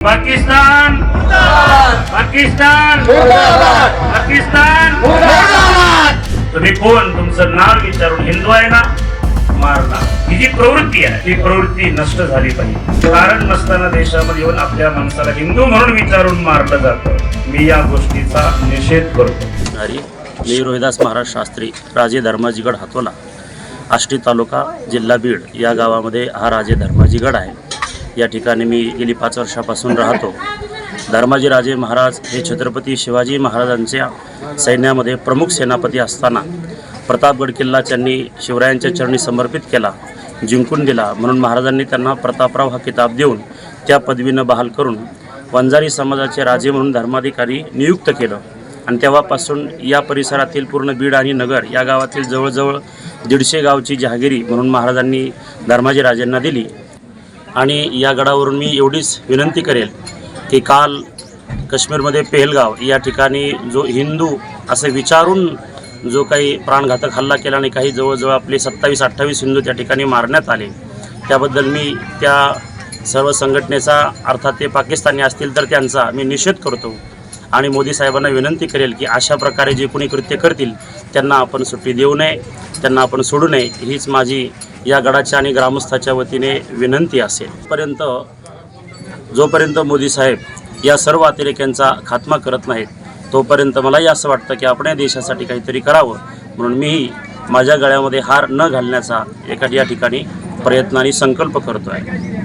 पाकिस्तान पाकिस्तान पाकिस्तान। तुम्ही कोण, तुमचं नाव विचारून हिंदू आहे ना, मारला। ही जी प्रवृत्ती आहे ती प्रवृत्ती नष्ट झाली पाहिजे। कारण नसताना देशामध्ये येऊन आपल्या माणसाला हिंदू म्हणून विचारून मारलं जातं। मी या गोष्टीचा निषेध करतो। मी रोहिदास महाराज शास्त्री, राजे धर्माजीगड हातोला, आष्टी तालुका, जिल्हा बीड या गावामध्ये हा राजे धर्माजीगड आहे। या ठिकाणी मी गेली 5 वर्षापासून राहतो। धर्माजी राजे महाराज हे छत्रपती शिवाजी महाराजांच्या सैन्यामध्ये प्रमुख सेनापती असताना प्रतापगड किल्ला त्यांनी शिवरायांच्या चरणी समर्पित केला, जिंकून दिला। म्हणून महाराजांनी त्यांना प्रतापराव हा किताब देऊन त्या पदवीनं बहाल करून वंजारी समाजाचे राजे म्हणून धर्माधिकारी नियुक्त केलं। आणि तेव्हापासून या परिसरातील पूर्ण बीड आणि नगर या गावातील जवळजवळ 150 गावची जहागिरी म्हणून महाराजांनी धर्माजी राजांना दिली। आणि या गडावरून मी एवढीच विनंती करेल की काल काश्मीरमध्ये पेहलगाव या ठिकाणी जो हिंदू असं विचारून जो काही प्राणघातक हल्ला केला आणि काही जवळजवळ आपले 27-28 हिंदू त्या ठिकाणी मारण्यात आले, त्याबद्दल मी त्या सर्व संघटनेचा, अर्थात ते पाकिस्तानी असतील तर त्यांचा मी निषेध करतो। आणि मोदी साहेबांना विनंती करेल की अशा प्रकारे जे कोणी कृत्य करतील त्यांना आपण सुट्टी देऊ नये, त्यांना आपण सोडू नये, हीच माझी या गडाच्या आणि ग्रामस्थाच्या वतीने विनंती असेल। जोपर्यंत मोदी साहेब या सर्व अतिरेक्यांचा खात्मा करत नाहीत तोपर्यंत मलाही असं वाटतं की आपण या देशासाठी काहीतरी करावं। म्हणून मीही माझ्या गळ्यामध्ये हार न घालण्याचा या ठिकाणी प्रयत्न आणि संकल्प करतो आहे।